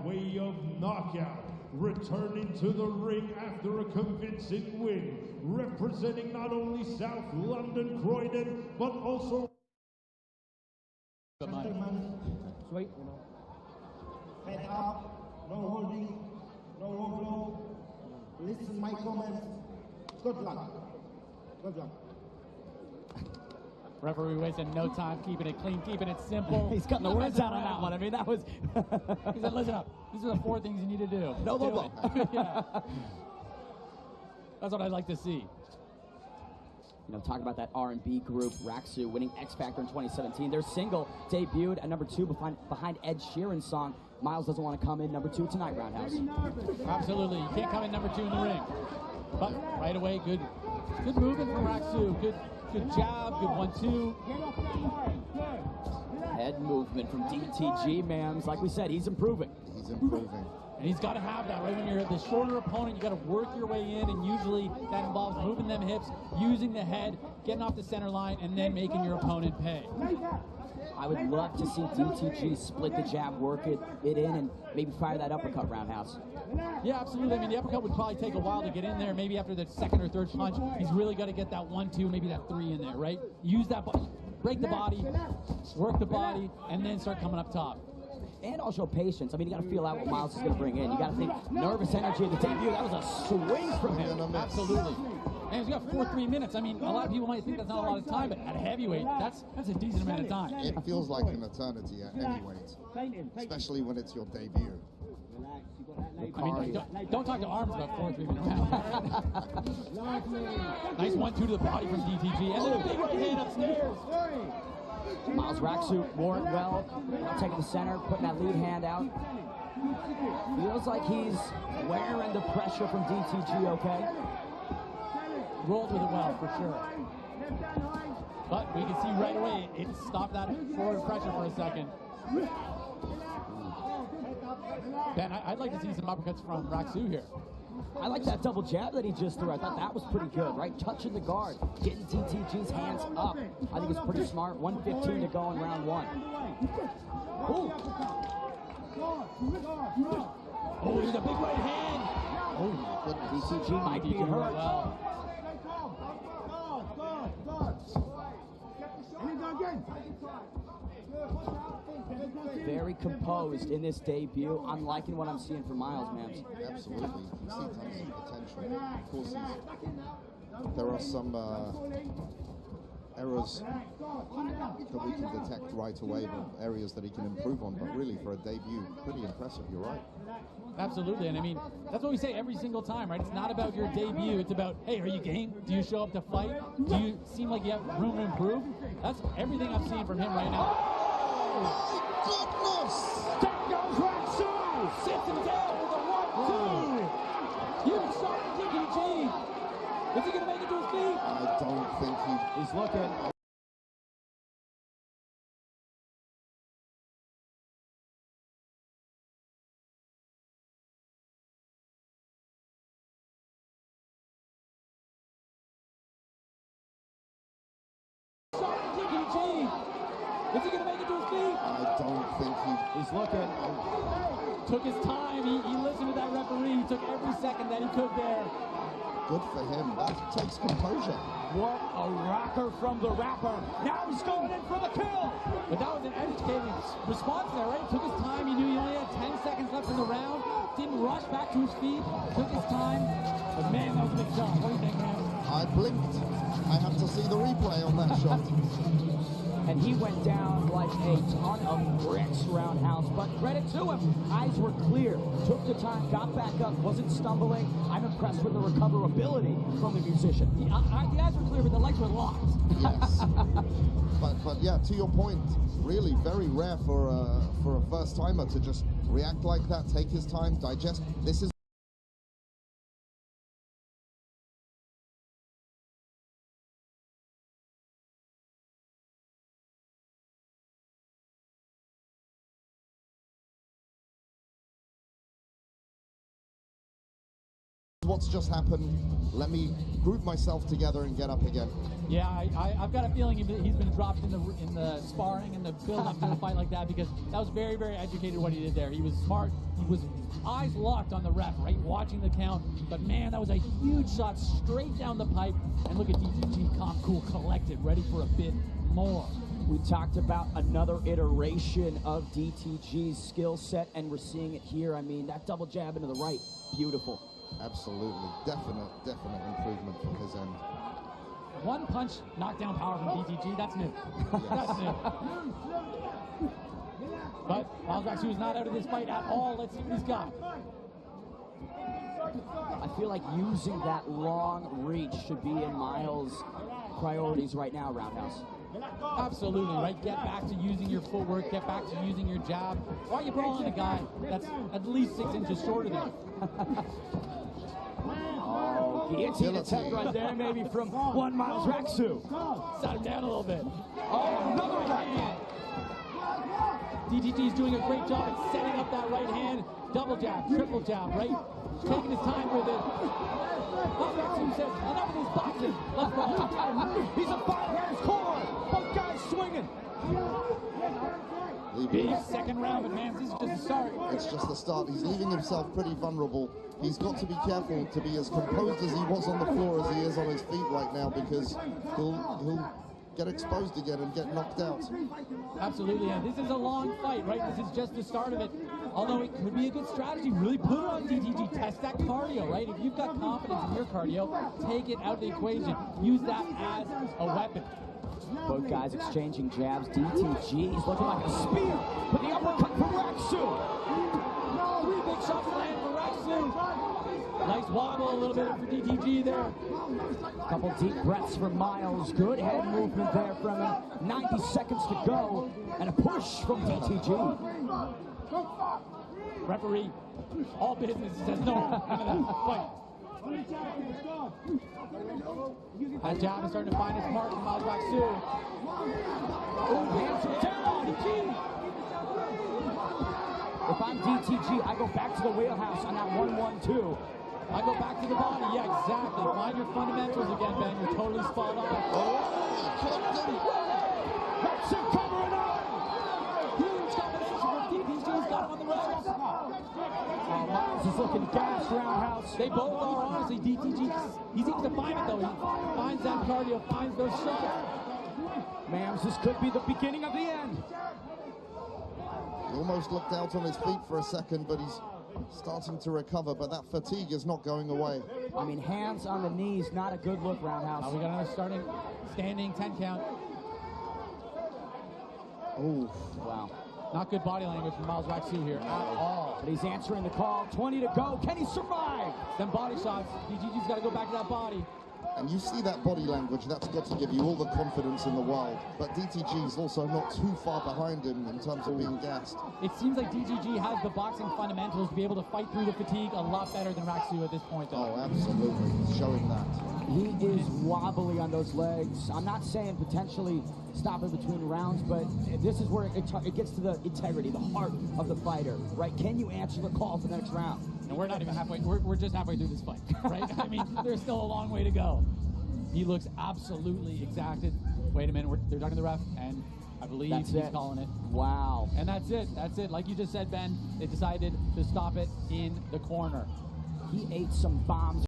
way of knockout, returning to the ring after a convincing win, representing not only South London Croydon, but also... Sweet. Head up, no holding, no low blow. Listen my comments. Good luck. Good luck. Referee wasted no time keeping it clean, keeping it simple. He's cutting the words out on that one. I mean, that was... He said, listen up. These are the 4 things you need to do. No low blow. Yeah. That's what I'd like to see. You know, talk about that R&B group, Raksu, winning X Factor in 2017. Their single debuted at number 2 behind Ed Sheeran's song, Miles Doesn't Want to Come In, number 2 tonight, Roundhouse. Absolutely. You can't come in number 2 in the ring. But right away, good movement from Raksu. Good jab, good 1-2. Head movement from DTG, ma'ams. Like we said, he's improving. He's improving. And he's got to have that, right? When you're the shorter opponent, you got to work your way in, and usually that involves moving them hips, using the head, getting off the center line, and then making your opponent pay. I would love to see DTG split the jab, work it in, and maybe fire that uppercut, Roundhouse. Yeah, absolutely. I mean, the uppercut would probably take a while to get in there. Maybe after the 2nd or 3rd punch, he's really got to get that 1-2, maybe that 3 in there, right? Use that, break the body, work the body, and then start coming up top. And also patience. I mean, you got to feel out what Miles is going to bring in. You got to think nervous energy at the debut. That was a swing from him. Absolutely. And he's got 4-3 minutes. I mean, a lot of people might think that's not a lot of time, but at heavyweight, that's a decent amount of time. It feels like an eternity at any weight, especially when it's your debut. I mean, don't talk to Arms about 4-3 minutes. Nice 1-2 to the body from DTG. And then a big right hand upstairs. Miles Raksu wore it well, taking the center, putting that lead hand out. Feels like he's wearing the pressure from DTG, okay? Rolled with it well, for sure. But we can see right away, it stopped that forward pressure for a second. Ben, I'd like to see some uppercuts from Raksu here. I like that double jab that he just threw. I thought that was pretty good, right? Touching the guard, getting DTG's hands up. I think it's pretty smart. 1:15 to go in round 1. Ooh. Oh, there's a big right hand. Oh, DTG might be hurt. Well. Very composed in this debut. I'm liking what I'm seeing from Miles, man. Absolutely. You can see tons of potential. Of course, there are some errors that we can detect right away, but areas that he can improve on. But really, for a debut, pretty impressive. You're right. Absolutely, and I mean, that's what we say every single time, right? It's not about your debut, it's about, hey, are you game? Do you show up to fight? Do you seem like you have room to improve? That's everything I'm seeing from him right now. Oh my goodness! There goes Raksu! Sits him down with a 1-2! Huge shot from DTG! Is he going to make it to his feet? I don't think he's looking. Is he going to make it to his feet? I don't think he's looking. Took his time. He listened to that referee. He took every second that he could there. Good for him. That takes composure. What a rocker from the rapper. Now he's going in for the kill. But that was an educated response there, right? Took his time. He knew he only had 10 seconds left in the round. Didn't rush back to his feet. Took his time. But man, that was a big shot. What do you think, man? I blinked. I have to see the replay on that shot. And he went down like a ton of bricks, Roundhouse, but credit to him. Eyes were clear, took the time, got back up, wasn't stumbling. I'm impressed with the recoverability from the musician. The eyes were clear, but the legs were locked. Yes. but yeah, to your point, really very rare for a first-timer to just react like that, take his time, digest. This is what's just happened. Let me group myself together and get up again. Yeah, I've got a feeling he's been dropped in the sparring and the build-up to a fight like that, because that was very, very educated what he did there. He was smart. He was eyes locked on the ref, right, watching the count. But man, that was a huge shot straight down the pipe. And look at DTG, calm, cool, collected, ready for a bit more. We talked about another iteration of DTG's skill set, and we're seeing it here. I mean, that double jab into the right, beautiful. Absolutely, definite improvement from his end. One punch knockdown power from DTG, that's new. That's new. But Miles Rak is not out of this fight at all. Let's see what he's got. I feel like using that long reach should be in Miles' priorities right now, Roundhouse. Absolutely, right? Get back to using your footwork, get back to using your jab. Why are you brawling a guy that's at least 6 inches shorter than you? Oh, guillotine attack right there, maybe from one Miles Rak. Sat him down a little bit. Oh, another right hand. DTG's doing a great job at setting up that right hand. Double jab, triple jab, right? Taking his time with it. Rak says, enough of this boxing. Let's go. He's a fighter in his core. Both guys swinging. Big second round, but man, this is just the start. It's just the start. He's leaving himself pretty vulnerable. He's got to be careful to be as composed as he was on the floor as he is on his feet right now, because he'll get exposed again and get knocked out. Absolutely, and this is a long fight, right? This is just the start of it. Although it could be a good strategy, really put it on DTG, test that cardio, right? If you've got confidence in your cardio, take it out of the equation. Use that as a weapon. Both guys exchanging jabs. DTG is looking like a spear, but the uppercut from Rak. 3 big shots land for Rak. Nice wobble a little bit for DTG there. Couple deep breaths from Miles. Good head movement there from him. 90 seconds to go, and a push from DTG. Referee, all business, says no. Fight. That jab is starting to find its mark from Miles Rak. Hands are down. If I'm DTG, I go back to the wheelhouse on that 1-1-2. I go back to the body. Yeah, exactly. Find your fundamentals again, Ben. You're totally spot on. That's it, covering up. Huge combination from DTG's got him on the ropes. Miles is looking gassed, Roundhouse. They both are, honestly. DTG, he seems to find it, though. He finds that cardio, finds those shots. Mams, this could be the beginning of the end. He almost looked out on his feet for a second, but he's starting to recover, but that fatigue is not going away. I mean, hands on the knees, not a good look, Roundhouse. We got another standing 10 count. Oh, Wow. Not good body language from Miles Rak here at all. But he's answering the call. 20 to go. Can he survive? Them body shots. DTG's got to go back to that body. and you see that body language, that's got to give you all the confidence in the world. But DTG is also not too far behind him in terms of being gassed. It seems like DTG has the boxing fundamentals to be able to fight through the fatigue a lot better than Raksu at this point, though. Oh, absolutely. He's showing that. He is wobbly on those legs. I'm not saying potentially stop it between rounds, but this is where it gets to the integrity, the heart of the fighter, right? Can you answer the call for the next round? And we're not even halfway, we're just halfway through this fight, right? I mean, there's still a long way to go. He looks absolutely exacted. Wait a minute, they're talking to the ref, and I believe he's calling it. Wow. And that's it, Like you just said, Ben, they decided to stop it in the corner. He ate some bombs.